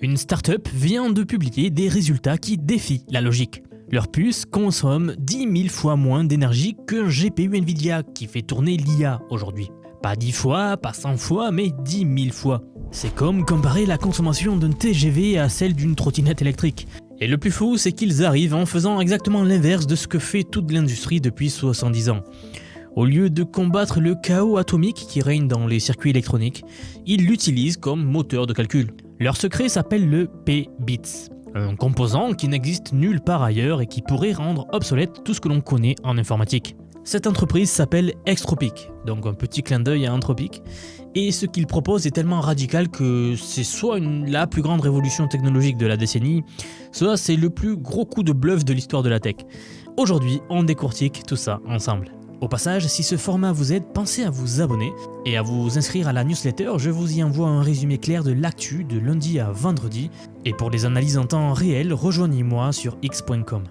Une start-up vient de publier des résultats qui défient la logique. Leur puce consomme 10 000 fois moins d'énergie qu'un GPU Nvidia qui fait tourner l'IA aujourd'hui. Pas 10 fois, pas 100 fois, mais 10 000 fois. C'est comme comparer la consommation d'un TGV à celle d'une trottinette électrique. Et le plus fou, c'est qu'ils arrivent en faisant exactement l'inverse de ce que fait toute l'industrie depuis 70 ans. Au lieu de combattre le chaos atomique qui règne dans les circuits électroniques, ils l'utilisent comme moteur de calcul. Leur secret s'appelle le P-bits, un composant qui n'existe nulle part ailleurs et qui pourrait rendre obsolète tout ce que l'on connaît en informatique. Cette entreprise s'appelle Extropic, donc un petit clin d'œil à Anthropic, et ce qu'il propose est tellement radical que c'est soit la plus grande révolution technologique de la décennie, soit c'est le plus gros coup de bluff de l'histoire de la tech. Aujourd'hui, on décortique tout ça ensemble. Au passage, si ce format vous aide, pensez à vous abonner et à vous inscrire à la newsletter. Je vous y envoie un résumé clair de l'actu de lundi à vendredi. Et pour les analyses en temps réel, rejoignez-moi sur x.com.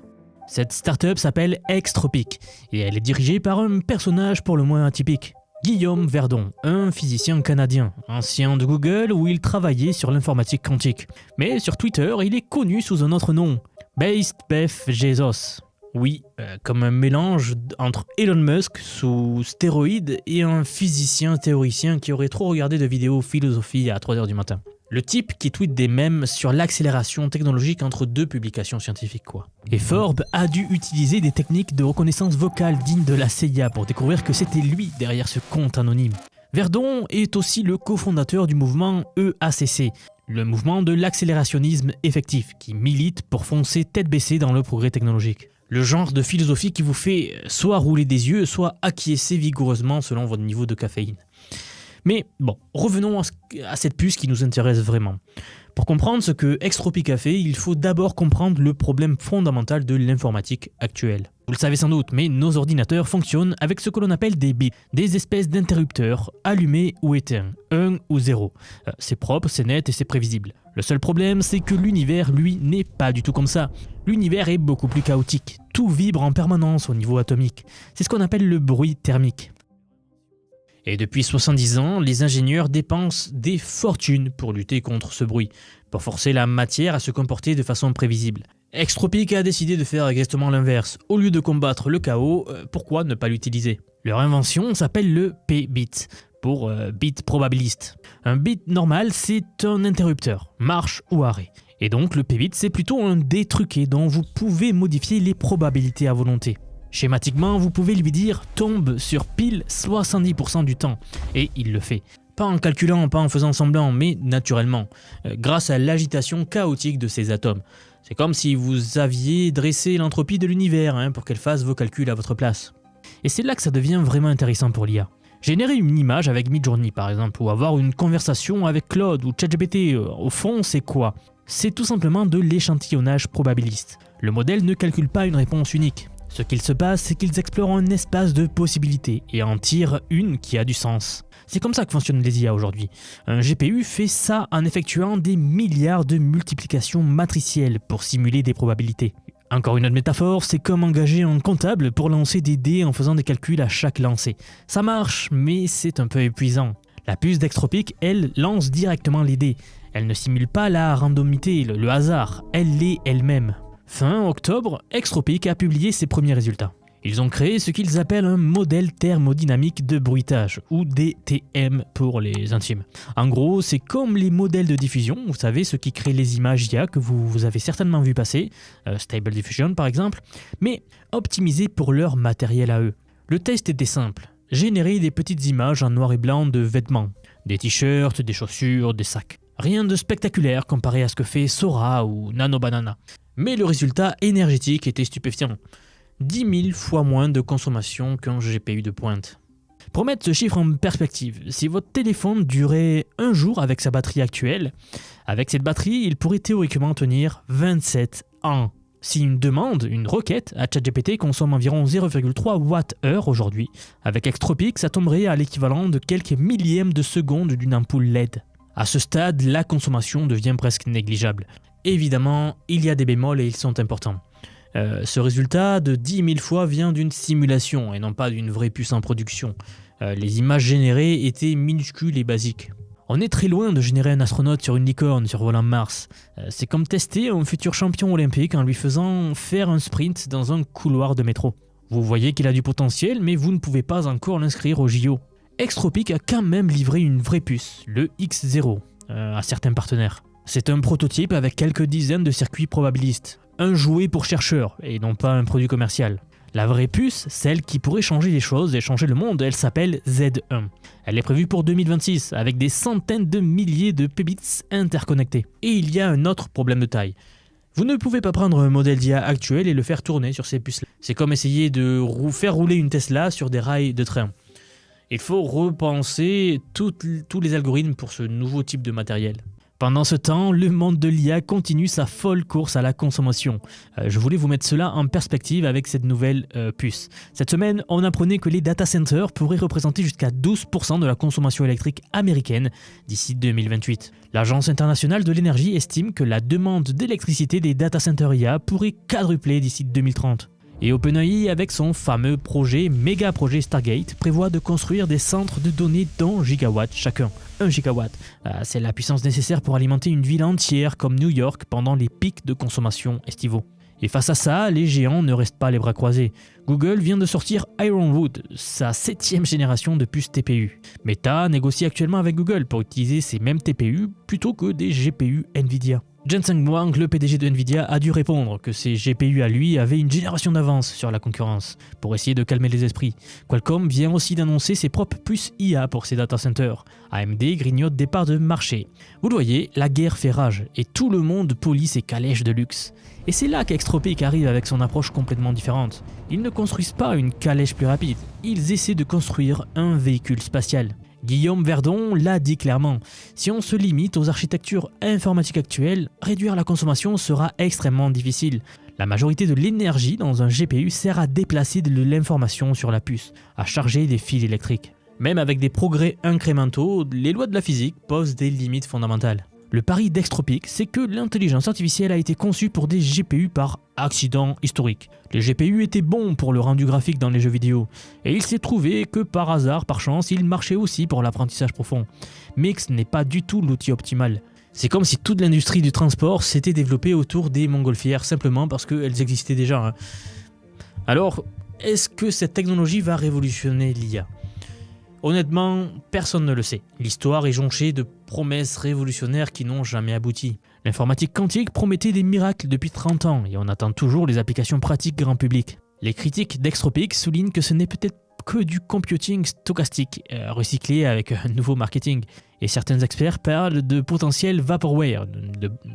Cette startup s'appelle Extropic et elle est dirigée par un personnage pour le moins atypique. Guillaume Verdon, un physicien canadien, ancien de Google où il travaillait sur l'informatique quantique. Mais sur Twitter, il est connu sous un autre nom, Beast Beth Jesus. Oui, comme un mélange entre Elon Musk sous stéroïdes et un physicien théoricien qui aurait trop regardé de vidéos philosophie à 3h du matin. Le type qui tweet des mèmes sur l'accélération technologique entre deux publications scientifiques quoi. Et Forbes a dû utiliser des techniques de reconnaissance vocale dignes de la CIA pour découvrir que c'était lui derrière ce compte anonyme. Verdon est aussi le cofondateur du mouvement EACC, le mouvement de l'accélérationnisme effectif, qui milite pour foncer tête baissée dans le progrès technologique. Le genre de philosophie qui vous fait soit rouler des yeux, soit acquiescer vigoureusement selon votre niveau de caféine. Mais bon, revenons à cette puce qui nous intéresse vraiment. Pour comprendre ce que Extropic a fait, il faut d'abord comprendre le problème fondamental de l'informatique actuelle. Vous le savez sans doute, mais nos ordinateurs fonctionnent avec ce que l'on appelle des bits, des espèces d'interrupteurs allumés ou éteints, 1 ou 0. C'est propre, c'est net et c'est prévisible. Le seul problème, c'est que l'univers, lui, n'est pas du tout comme ça. L'univers est beaucoup plus chaotique. Tout vibre en permanence au niveau atomique. C'est ce qu'on appelle le bruit thermique. Et depuis 70 ans, les ingénieurs dépensent des fortunes pour lutter contre ce bruit, pour forcer la matière à se comporter de façon prévisible. Extropic a décidé de faire exactement l'inverse. Au lieu de combattre le chaos, pourquoi ne pas l'utiliser ? Leur invention s'appelle le P-bit, pour bit probabiliste. Un bit normal, c'est un interrupteur, marche ou arrêt. Et donc le P-bit, c'est plutôt un dé truqué dont vous pouvez modifier les probabilités à volonté. Schématiquement, vous pouvez lui dire « tombe sur pile 70% du temps » et il le fait. Pas en calculant, pas en faisant semblant, mais naturellement, grâce à l'agitation chaotique de ces atomes. C'est comme si vous aviez dressé l'entropie de l'univers pour qu'elle fasse vos calculs à votre place. Et c'est là que ça devient vraiment intéressant pour l'IA. Générer une image avec Midjourney par exemple, ou avoir une conversation avec Claude ou ChatGPT, au fond c'est quoi ? C'est tout simplement de l'échantillonnage probabiliste. Le modèle ne calcule pas une réponse unique. Ce qu'il se passe, c'est qu'ils explorent un espace de possibilités et en tirent une qui a du sens. C'est comme ça que fonctionnent les IA aujourd'hui. Un GPU fait ça en effectuant des milliards de multiplications matricielles pour simuler des probabilités. Encore une autre métaphore, c'est comme engager un comptable pour lancer des dés en faisant des calculs à chaque lancer. Ça marche, mais c'est un peu épuisant. La puce d'Extropic, elle, lance directement les dés. Elle ne simule pas la randomité, le hasard, elle l'est elle-même. Fin octobre, Extropic a publié ses premiers résultats. Ils ont créé ce qu'ils appellent un modèle thermodynamique de bruitage, ou DTM pour les intimes. En gros, c'est comme les modèles de diffusion, vous savez, ceux qui créent les images IA que vous avez certainement vu passer, Stable Diffusion par exemple, mais optimisés pour leur matériel à eux. Le test était simple, générer des petites images en noir et blanc de vêtements, des t-shirts, des chaussures, des sacs. Rien de spectaculaire comparé à ce que fait Sora ou Nano Banana. Mais le résultat énergétique était stupéfiant. 10 000 fois moins de consommation qu'un GPU de pointe. Pour mettre ce chiffre en perspective, si votre téléphone durait un jour avec sa batterie actuelle, avec cette batterie, il pourrait théoriquement tenir 27 ans. Si une demande, une requête à ChatGPT consomme environ 0,3 Wh aujourd'hui, avec Extropic, ça tomberait à l'équivalent de quelques millièmes de seconde d'une ampoule LED. À ce stade, la consommation devient presque négligeable. Évidemment, il y a des bémols et ils sont importants. Ce résultat de 10 000 fois vient d'une simulation et non pas d'une vraie puce en production. Les images générées étaient minuscules et basiques. On est très loin de générer un astronaute sur une licorne survolant Mars. C'est comme tester un futur champion olympique en lui faisant faire un sprint dans un couloir de métro. Vous voyez qu'il a du potentiel, mais vous ne pouvez pas encore l'inscrire au JO. Extropic a quand même livré une vraie puce, le X0, à certains partenaires. C'est un prototype avec quelques dizaines de circuits probabilistes. Un jouet pour chercheurs, et non pas un produit commercial. La vraie puce, celle qui pourrait changer les choses et changer le monde, elle s'appelle Z1. Elle est prévue pour 2026, avec des centaines de milliers de qubits interconnectés. Et il y a un autre problème de taille. Vous ne pouvez pas prendre un modèle d'IA actuel et le faire tourner sur ces puces-là. C'est comme essayer de faire rouler une Tesla sur des rails de train. Il faut repenser tous les algorithmes pour ce nouveau type de matériel. Pendant ce temps, le monde de l'IA continue sa folle course à la consommation. Je voulais vous mettre cela en perspective avec cette nouvelle puce. Cette semaine, on apprenait que les data centers pourraient représenter jusqu'à 12% de la consommation électrique américaine d'ici 2028. L'Agence internationale de l'énergie estime que la demande d'électricité des data centers IA pourrait quadrupler d'ici 2030. Et OpenAI, avec son fameux méga projet Stargate, prévoit de construire des centres de données d'1 gigawatt chacun. 1 gigawatt, c'est la puissance nécessaire pour alimenter une ville entière comme New York pendant les pics de consommation estivaux. Et face à ça, les géants ne restent pas les bras croisés. Google vient de sortir Ironwood, sa 7e génération de puces TPU. Meta négocie actuellement avec Google pour utiliser ces mêmes TPU plutôt que des GPU Nvidia. Jensen Huang, le PDG de Nvidia, a dû répondre que ses GPU à lui avaient une génération d'avance sur la concurrence, pour essayer de calmer les esprits. Qualcomm vient aussi d'annoncer ses propres puces IA pour ses data centers. AMD grignote des parts de marché. Vous le voyez, la guerre fait rage, et tout le monde polie ses calèches de luxe. Et c'est là qu'Extropic arrive avec son approche complètement différente. Ils ne construisent pas une calèche plus rapide, ils essaient de construire un véhicule spatial. Guillaume Verdon l'a dit clairement, si on se limite aux architectures informatiques actuelles, réduire la consommation sera extrêmement difficile. La majorité de l'énergie dans un GPU sert à déplacer de l'information sur la puce, à charger des fils électriques. Même avec des progrès incrémentaux, les lois de la physique posent des limites fondamentales. Le pari d'Extropic, c'est que l'intelligence artificielle a été conçue pour des GPU par accident historique. Les GPU étaient bons pour le rendu graphique dans les jeux vidéo, et il s'est trouvé que par hasard, par chance, ils marchaient aussi pour l'apprentissage profond. Mais ce n'est pas du tout l'outil optimal. C'est comme si toute l'industrie du transport s'était développée autour des montgolfières, simplement parce qu'elles existaient déjà. Alors, est-ce que cette technologie va révolutionner l'IA ? Honnêtement, personne ne le sait. L'histoire est jonchée de promesses révolutionnaires qui n'ont jamais abouti. L'informatique quantique promettait des miracles depuis 30 ans et on attend toujours les applications pratiques grand public. Les critiques d'Extropic soulignent que ce n'est peut-être que du computing stochastique, recyclé avec un nouveau marketing. Et certains experts parlent de potentiel vaporware,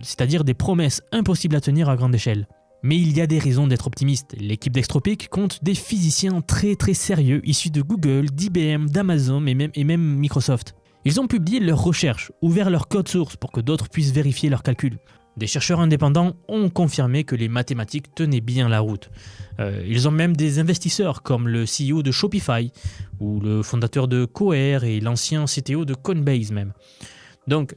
c'est-à-dire des promesses impossibles à tenir à grande échelle. Mais il y a des raisons d'être optimiste. L'équipe d'Extropic compte des physiciens très sérieux issus de Google, d'IBM, d'Amazon et même Microsoft. Ils ont publié leurs recherches, ouvert leur code source pour que d'autres puissent vérifier leurs calculs. Des chercheurs indépendants ont confirmé que les mathématiques tenaient bien la route. Ils ont même des investisseurs comme le CEO de Shopify ou le fondateur de Cohere et l'ancien CTO de Coinbase même. Donc,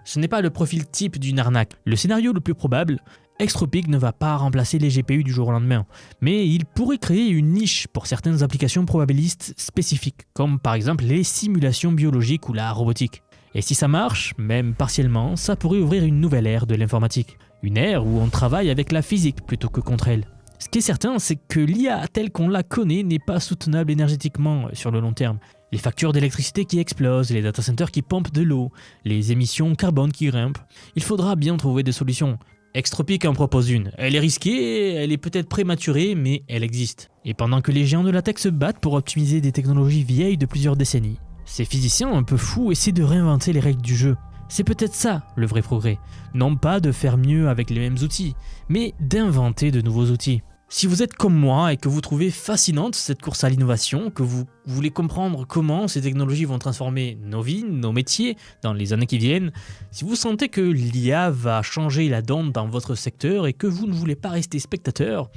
ce n'est pas le profil type d'une arnaque. Le scénario le plus probable, Extropic ne va pas remplacer les GPU du jour au lendemain, mais il pourrait créer une niche pour certaines applications probabilistes spécifiques, comme par exemple les simulations biologiques ou la robotique. Et si ça marche, même partiellement, ça pourrait ouvrir une nouvelle ère de l'informatique. Une ère où on travaille avec la physique plutôt que contre elle. Ce qui est certain, c'est que l'IA telle qu'on la connaît n'est pas soutenable énergétiquement sur le long terme. Les factures d'électricité qui explosent, les data centers qui pompent de l'eau, les émissions carbone qui grimpent. Il faudra bien trouver des solutions. Extropic en propose une. Elle est risquée, elle est peut-être prématurée, mais elle existe. Et pendant que les géants de la tech se battent pour optimiser des technologies vieilles de plusieurs décennies, ces physiciens un peu fous essaient de réinventer les règles du jeu. C'est peut-être ça le vrai progrès. Non pas de faire mieux avec les mêmes outils, mais d'inventer de nouveaux outils. Si vous êtes comme moi et que vous trouvez fascinante cette course à l'innovation, que vous voulez comprendre comment ces technologies vont transformer nos vies, nos métiers dans les années qui viennent, si vous sentez que l'IA va changer la donne dans votre secteur et que vous ne voulez pas rester spectateur,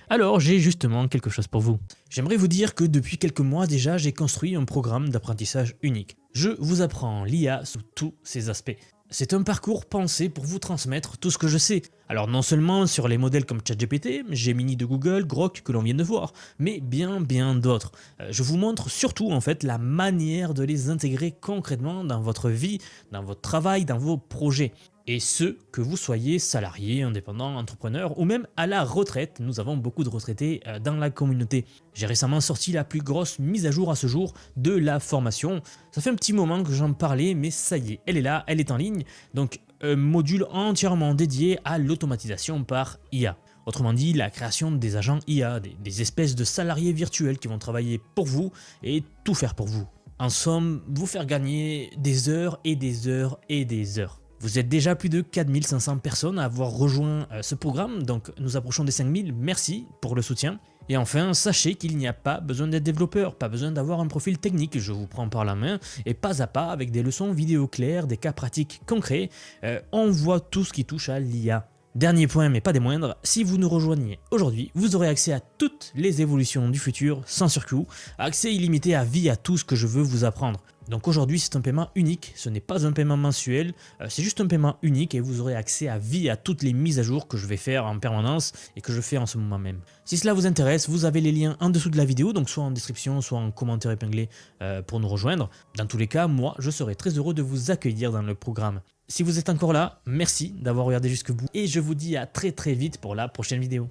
alors j'ai justement quelque chose pour vous. J'aimerais vous dire que depuis quelques mois déjà, j'ai construit un programme d'apprentissage unique. Je vous apprends l'IA sous tous ses aspects. C'est un parcours pensé pour vous transmettre tout ce que je sais. Alors non seulement sur les modèles comme ChatGPT, Gemini de Google, Grok que l'on vient de voir, mais bien d'autres. Je vous montre surtout en fait la manière de les intégrer concrètement dans votre vie, dans votre travail, dans vos projets. Et ce, que vous soyez salarié, indépendant, entrepreneur ou même à la retraite. Nous avons beaucoup de retraités dans la communauté. J'ai récemment sorti la plus grosse mise à jour à ce jour de la formation. Ça fait un petit moment que j'en parlais, mais ça y est, elle est là, elle est en ligne. Donc, un module entièrement dédié à l'automatisation par IA. Autrement dit, la création des agents IA, des espèces de salariés virtuels qui vont travailler pour vous et tout faire pour vous. En somme, vous faire gagner des heures et des heures et des heures. Vous êtes déjà plus de 4500 personnes à avoir rejoint ce programme, donc nous approchons des 5000, merci pour le soutien. Et enfin, sachez qu'il n'y a pas besoin d'être développeur, pas besoin d'avoir un profil technique, je vous prends par la main, et pas à pas avec des leçons vidéo claires, des cas pratiques concrets, on voit tout ce qui touche à l'IA. Dernier point mais pas des moindres, si vous nous rejoignez aujourd'hui, vous aurez accès à toutes les évolutions du futur sans surcoût, accès illimité à vie à tout ce que je veux vous apprendre. Donc aujourd'hui c'est un paiement unique, ce n'est pas un paiement mensuel, c'est juste un paiement unique et vous aurez accès à vie à toutes les mises à jour que je vais faire en permanence et que je fais en ce moment même. Si cela vous intéresse, vous avez les liens en dessous de la vidéo, donc soit en description, soit en commentaire épinglé pour nous rejoindre. Dans tous les cas, moi je serai très heureux de vous accueillir dans le programme. Si vous êtes encore là, merci d'avoir regardé jusqu'au bout et je vous dis à très vite pour la prochaine vidéo.